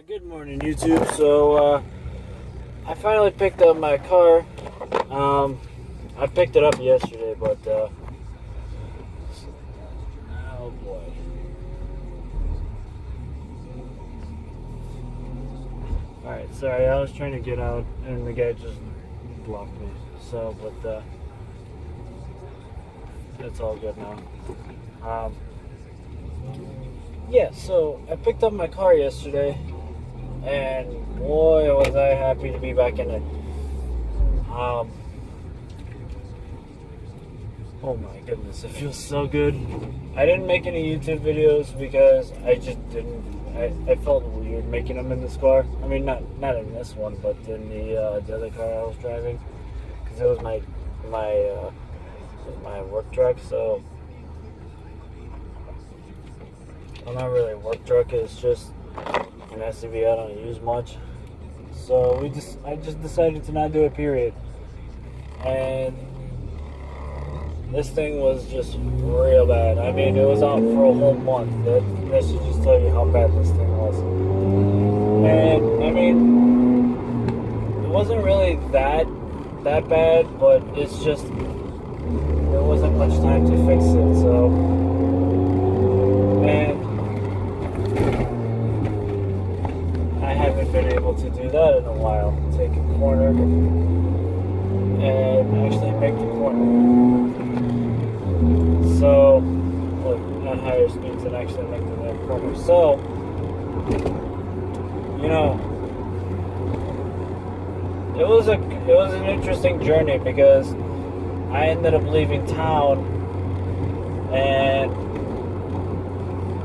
Good morning, YouTube. So, I finally picked up my car. I picked it up yesterday, but, oh boy. Alright, sorry, I was trying to get out, and the guy just blocked me. So, but, it's all good now. Yeah, so I picked up my car yesterday, and boy, was I happy to be back in it. Oh my goodness, it feels so good. I didn't make any YouTube videos because I just didn't. I felt weird making them in this car. I mean, not in this one, but in the other car I was driving, because it was my work truck. So, well, not really a work truck. It's just an SUV I don't use much. So I just decided to not do it. Period. And this thing was just real bad. I mean, it was out for a whole month. That should just tell you how bad this thing was. And I mean, it wasn't really that bad, but it's just there wasn't much time to fix it. So, and I haven't been able to do that in a while. Take a corner and actually make the corner. So, look, at higher speeds and actually make the right corner. So, you know, it was an interesting journey because I ended up leaving town, and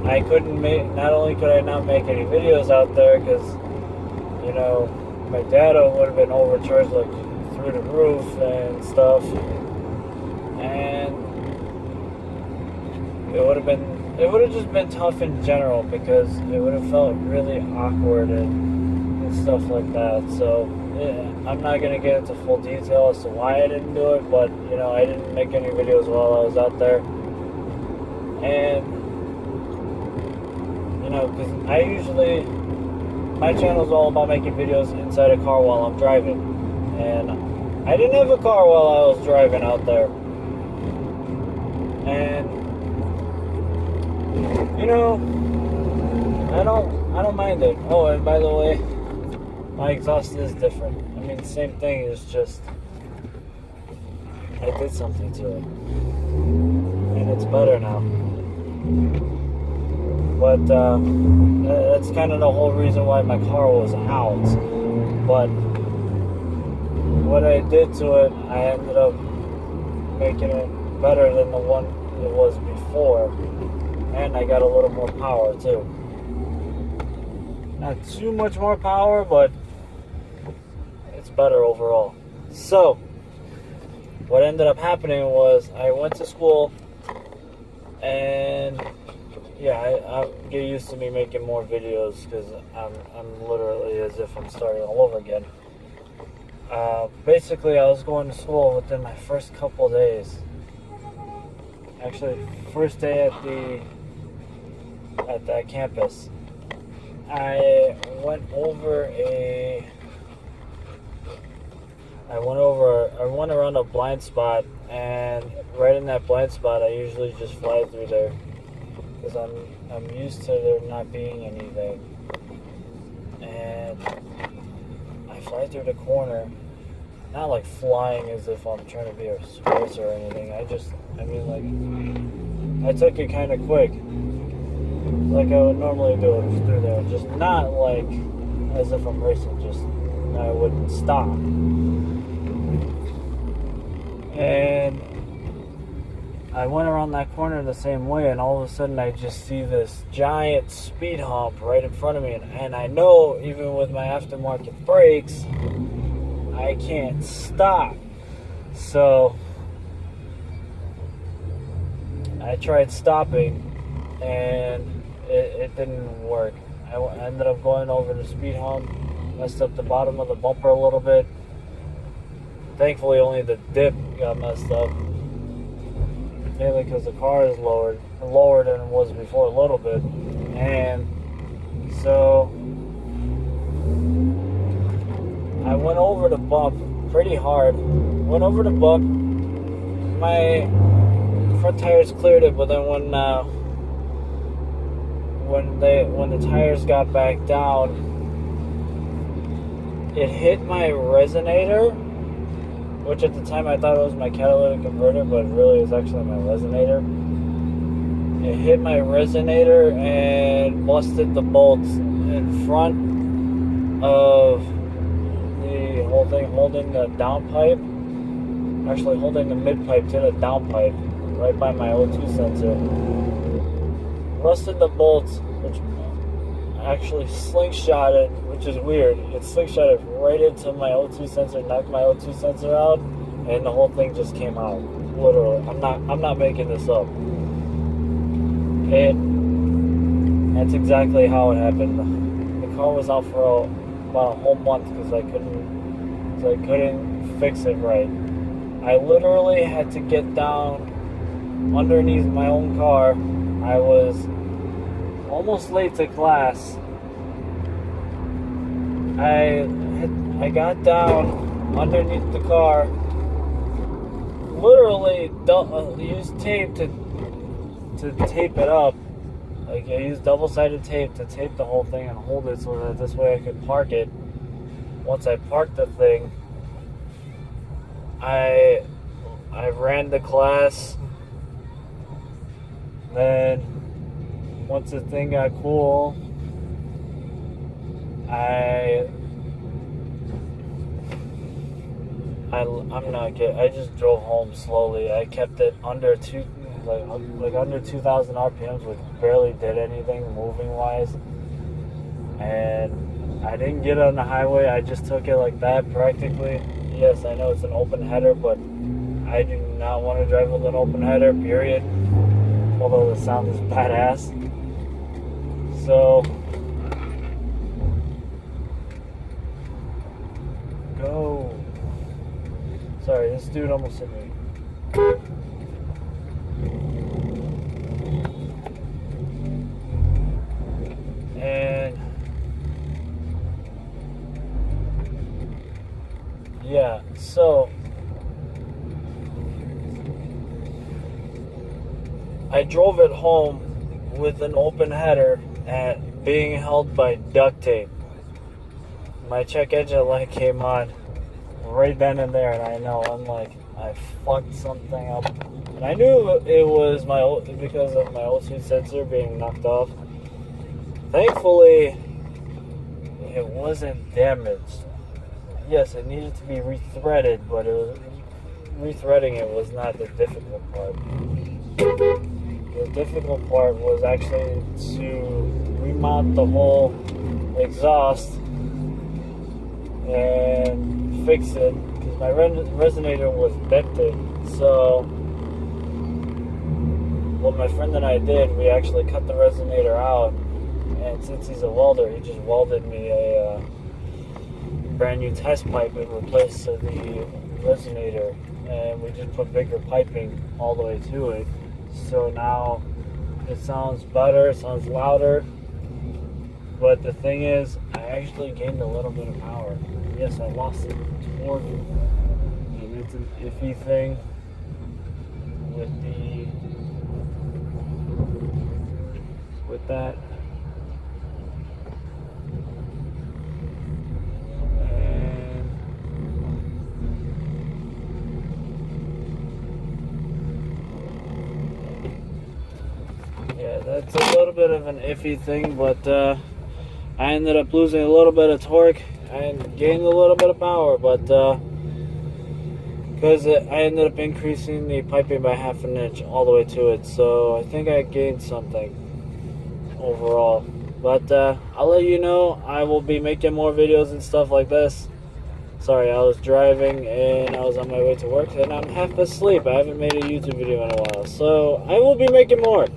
I couldn't make. Not only could I not make any videos out there because, you know, my data would have been overcharged like through the roof and stuff, and it would have just been tough in general because it would have felt really awkward and stuff like that. So yeah, I'm not gonna get into full detail as to why I didn't do it, but you know, I didn't make any videos while I was out there, and you know, because my channel is all about making videos inside a car while I'm driving, and I didn't have a car while I was driving out there, and you know, I don't mind it. Oh, and by the way, my exhaust is different. I mean, same thing. It's just I did something to it, and it's better now. But that's kind of the whole reason why my car was out. But what I did to it, I ended up making it better than the one it was before. And I got a little more power too. Not too much more power, but it's better overall. So, what ended up happening was I went to school, and yeah, I get used to me making more videos because I'm literally as if I'm starting all over again. Basically, I was going to school within my first couple of days. Actually, first day at that campus, I went around a blind spot, and right in that blind spot, I usually just fly through there because I'm used to there not being anything, and I fly through the corner, not like flying as if I'm trying to be a racer or anything. I took it kind of quick, like I would normally do it through there, just not like as if I'm racing, just I wouldn't stop. And I went around that corner the same way, and all of a sudden I just see this giant speed hump right in front of me, and I know even with my aftermarket brakes, I can't stop. So I tried stopping, and it didn't work. I ended up going over the speed hump, messed up the bottom of the bumper a little bit. Thankfully, only the dip got messed up, mainly because the car is lower than it was before a little bit. And so over the bump pretty hard. Went over the bump. My front tires cleared it, but then when the tires got back down, it hit my resonator, which at the time I thought it was my catalytic converter, but really it was actually my resonator. It hit my resonator and busted the bolts in front of the whole thing, holding the downpipe, actually holding the mid pipe to the downpipe, right by my O2 sensor. Rusted the bolts, which actually slingshotted, which is weird. It slingshotted right into my O2 sensor, knocked my O2 sensor out, and the whole thing just came out. Literally, I'm not making this up. That's exactly how it happened. The car was out for about a whole month because I couldn't fix it right. I literally had to get down underneath my own car. I was almost late to class. I got down underneath the car, literally used tape to tape it up. Like, I used double-sided tape to tape the whole thing and hold it so that this way I could park it. Once I parked the thing, I ran the class. Then once the thing got cool, I just drove home slowly. I kept it under under 2,000 RPMs, which barely did anything moving wise. And I didn't get on the highway. I just took it like that practically. Yes, I know it's an open header, but I do not want to drive with an open header, period. Although the sound is badass. So, go. Sorry, this dude almost hit me. And yeah, so I drove it home with an open header and being held by duct tape. My check engine light came on right then and there, and I know I fucked something up. And I knew it was because of my O2 sensor being knocked off. Thankfully, it wasn't damaged. Yes, it needed to be rethreaded, but rethreading it was not the difficult part. The difficult part was actually to remount the whole exhaust and fix it, because my resonator was dented. So what my friend and I did, we actually cut the resonator out, and since he's a welder, he just welded me a brand new test pipe and replaced the resonator, and we just put bigger piping all the way to it. So now it sounds better, it sounds louder, but the thing is, I actually gained a little bit of power. Yes, I lost it torque, and it's an iffy thing with that. That's a little bit of an iffy thing, but I ended up losing a little bit of torque and gained a little bit of power, but because I ended up increasing the piping by 1/2 inch all the way to it, so I think I gained something overall. But I'll let you know. I will be making more videos and stuff like this. Sorry, I was driving and I was on my way to work and I'm half asleep. I haven't made a YouTube video in a while, so I will be making more.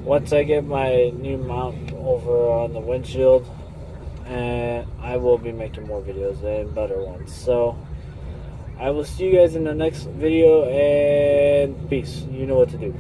Once I get my new mount over on the windshield, and I will be making more videos and better ones. So I will see you guys in the next video, and peace. You know what to do.